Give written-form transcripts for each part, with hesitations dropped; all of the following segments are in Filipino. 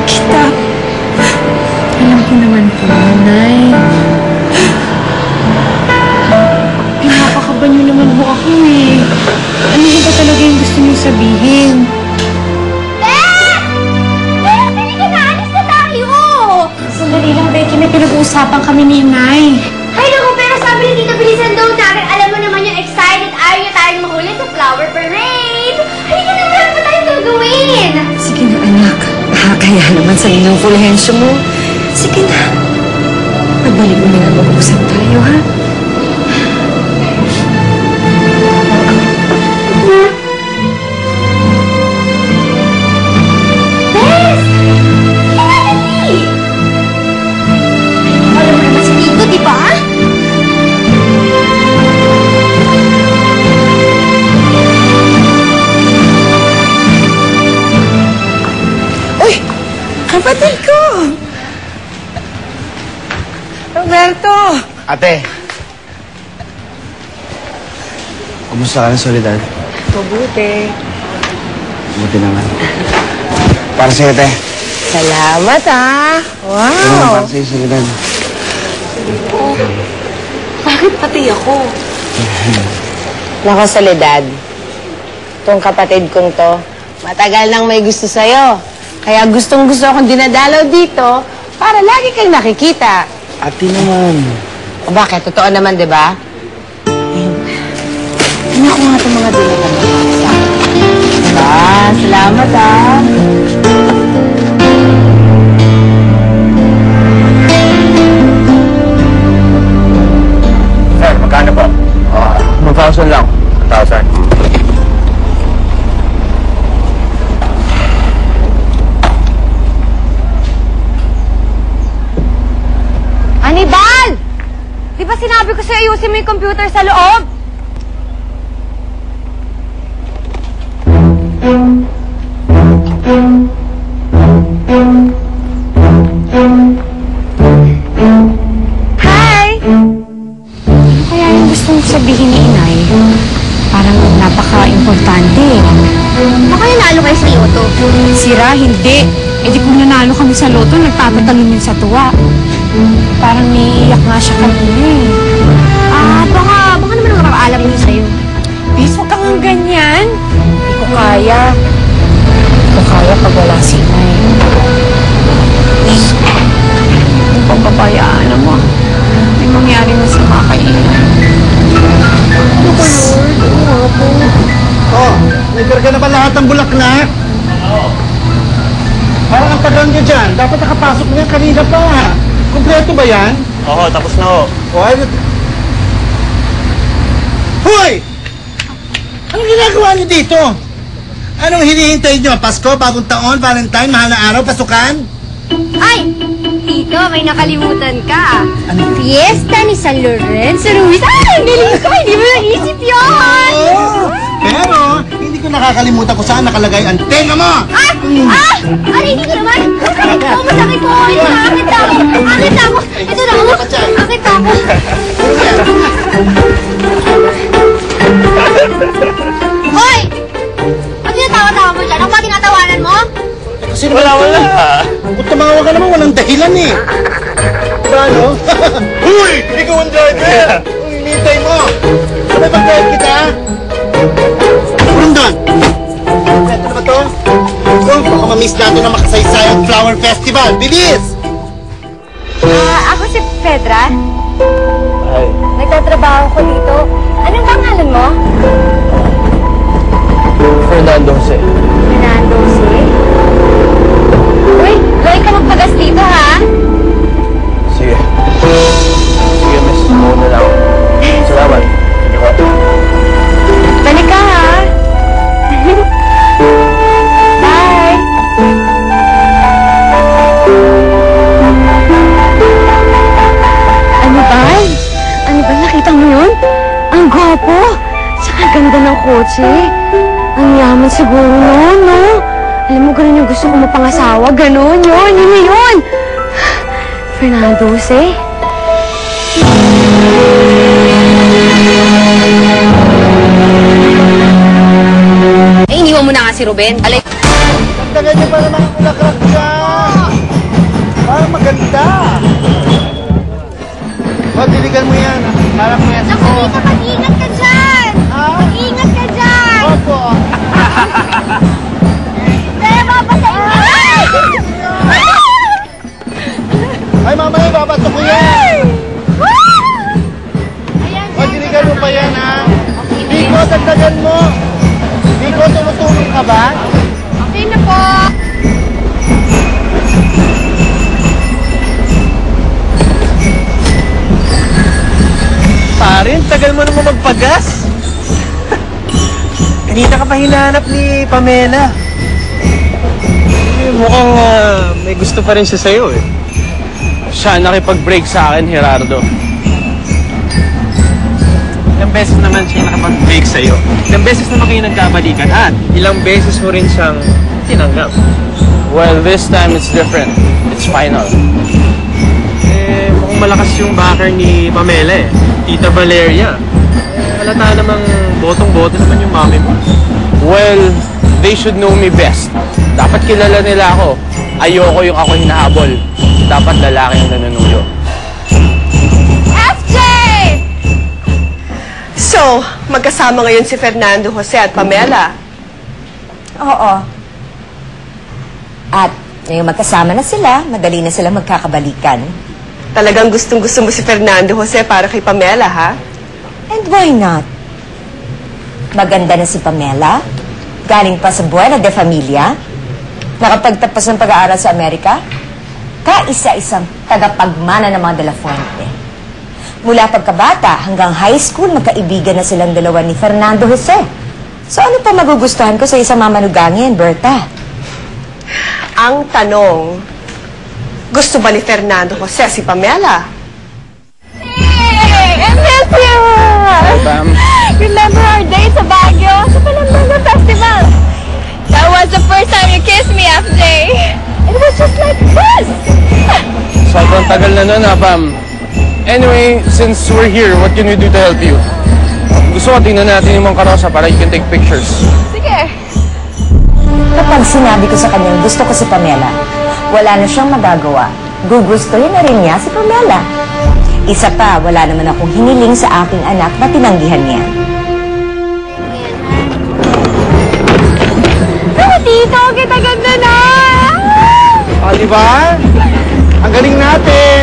kita. Alam ko naman po, Nay. Pinapakaban niyo naman po ako eh. Ano ba talaga yung gusto niyo sabihin? Sandali lang, Becky. May pinag-uusapan kami ni Nay. Ay, naku, pero sabi ni Tita bilisan daw natin. Alam mo naman yung excited ayaw niya tayong mahuli sa flower parade. Halika na, wala pa tayong gagawin. Sige na, anak. Kaya naman sa inyong fulhensyo mo. Sige na. Magbalik mo na lang mag-uusap tayo, ha? Kapatid ko! Roberto! Ate! Kumusta ka na, Soledad? Mabuti. Mabuti naman. Para sa'yo, ate. Salamat, ha? Wow! Ito naman para sa'yo, Soledad. Oh, bakit pati ako? Nako, Soledad. Itong kapatid kong to, matagal nang may gusto sa'yo. Kaya gustong-gusto akong dinadalaw dito para lagi kang nakikita. Ate naman. O bakit? Totoo naman, di ba? Ano ko nga itong mga dalawa mo sa akin? Salamat, ha? Sir, magkano po? 1,000 lang. 1,000. Hannibal! Di ba sinabi ko sa'yo ayusin mo yung computer sa loob? Hi! Ano kaya yung gustong sabihin ni Inay? Parang napaka-importante. Baka nanalo kayo sa loto. Sira, hindi. Eh di kung nanalo kami sa loto, nagtatatalon yun sa tuwa. Parang naiiyak nga siya kanina eh. Baka naman ang nakakaalam niyo sa'yo. Bis, huwag kang ganyan. Hindi ko kaya. Hindi ko kaya pag wala si Inay. Ang pagbabayaan mo. May mangyari na sa mga kay Inay. Ano ko, Lord? Oh, nagkarga na ba lahat ng bulaklak? Oo. Parang ang tagal nyo dyan. Dapat nakapasok na yan kanina pa. Kompleto ba yan? Oo, tapos na ho. O, ay... Hoy! Anong ginagawa nyo dito? Anong hinihintay nyo? Pasko, bagong taon, Valentine, mahal na araw, pasukan? Ay! Tito, may nakalimutan ka. Ano? Fiesta ni San Lorenzo Ruiz. Ay, ang galing ko! Hindi mo naisip yun! Oo! Pero, hindi ko nakakalimutan kung saan nakalagay ang tenga mo! Hindi ko naman! Masakit po! Masakit po! Akit na ako! Akit na ako! Ito na ako! Akit na ako! Hoy! Ano yung tawa-tawa mo dyan? Ano ba tinatawanan mo? Kasi wala. Kung tumawa ka naman, walang dahilan eh. Diba, no? Huy! Ikaw ang driver! Ang hinihintay mo! Sabay bang drive kita? Rundon! Ito na ba to? Baka ma-miss natin ang makasaysayang flower festival. Bilis! Ako si Pedra. Ay. Nagtatrabaho ko dito. Anong pangalan mo? Fernando Jose. Fernando C. Uy, gawin ka magpagas dito, ha? Sige. Sige, miss. Muna lang. Salamat. Sige ko. Balik ka, ha? Bye! Hannibal? Hannibal, nakita mo yun? Ang gwapo. Saka ganda ng kotse. Ang yaman siguro noon, no? Alam mo, ganun yung gusto ko mapangasawa. Ganun, yun. Fernando Jose? Iniwan mo na nga si Ruben. Alay. Tagdagan niyo pa naman ang bulaklak dyan! Dagdagan mo yan. Para mo yan. Naku, Tito, mag-ingat ka dyan! Mag-ingat ka dyan! Opo. Kaya papasayin ka! Ay, mamaya, babato ko yan. Ayan, O, diligan mo pa yan, ha? Biko, dagdagan mo. Biko, tumutulong ka ba? okay na po. Parin, tagal mo naman magpagas. Kanina ka pa hinahanap ni Pamela. Mukhang may gusto pa rin siya sa'yo eh. Siya nakipag-break sa akin, Gerardo. Ilang beses naman siya nakipag-break sa'yo. Ilang beses naman kayo nagkabalikan at ilang beses mo rin siyang tinanggap. Well, this time it's different. It's final. Mukhang malakas yung backer ni Pamela eh. Tita Valeria. Halata namang botong-boto naman yung mami mo. Well, they should know me best. Dapat kilala nila ako. Ayoko yung ako hinahabol. Dapat lalaki yung nanunuyo. FJ! So, magkasama ngayon si Fernando Jose at Pamela. Oo. At ngayong magkasama na sila, madali na sila magkakabalikan. Talagang gustong-gusto mo si Fernando Jose para kay Pamela, ha? And why not? Maganda na si Pamela. Galing pa sa Buena de Familia. Nakapagtapos ng pag-aaral sa Amerika. Kaisa-isang tagapagmana ng mga De La Fuente. Mula pagkabata hanggang high school, magkaibigan na silang dalawa ni Fernando Jose. So ano pa magugustuhan ko sa isang mamanugangin, Berta? Ang tanong, gusto ba ni Fernando Jose si Pamela? Hey! I miss you! Bam. Remember our day sa Baguio? Sa Palambaga Festival? That was the first time you kissed me, FJ. It was just like this. Sobrang tagal na nun ha, Pam. Anyway, since we're here, what can we do to help you? Gusto ko tingnan natin yung mga karosa para you can take pictures. Sige. Kapag sinabi ko sa kanyang gusto ko si Pamela, wala na siyang magagawa. Gugustuhin na rin niya si Pamela. Isa pa, wala naman akong hiniling sa aking anak na tinanggihan niya. Oh, Tito, kita-ganda na! O, di ba? Ang galing natin.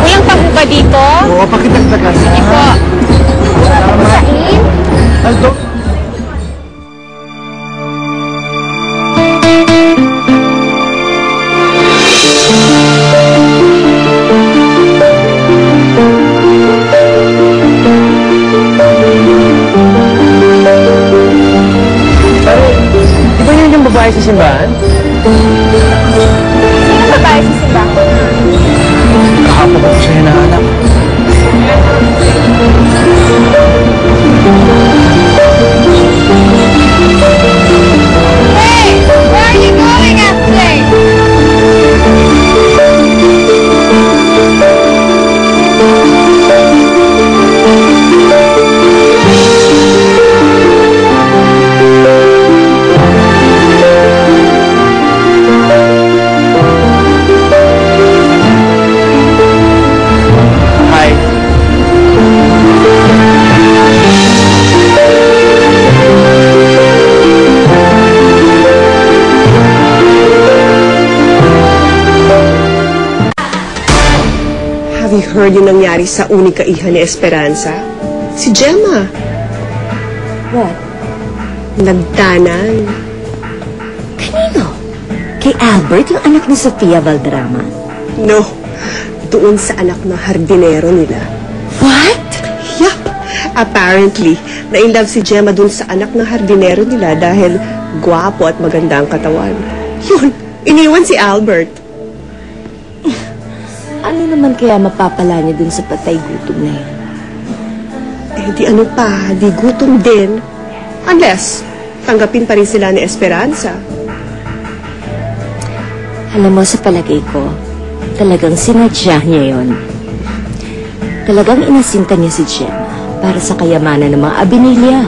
Walang pabuka dito? Oo, pakitagdagan. Sige po. Sain? Aldo. Di ba yun yung babae sa simbahan? Sino babae sa simbahan? Kahapon ko siya hinahanap. Hey! Where are you going, FJ? Hi. Have you heard yung nangyari sa unika iha ni Esperanza? Si Gemma. What? Nagtanan. Kanino? Kay Albert, yung anak ni Sofia Valderrama? No, doon sa anak ng hardinero nila. What? Yup. Apparently, na-inlove si Gemma dun sa anak ng hardinero nila dahil gwapo at maganda ang katawan. Yun, iniwan si Albert. Ano naman kaya mapapala niya dun sa patay gutom na yun? Eh, di ano pa, di gutom din. Unless, tanggapin pa rin sila ni Esperanza. Alam mo, sa palagay ko, talagang sinadya niya yun. Talagang inasinta niya si Gemma para sa kayamanan ng mga Abinilla.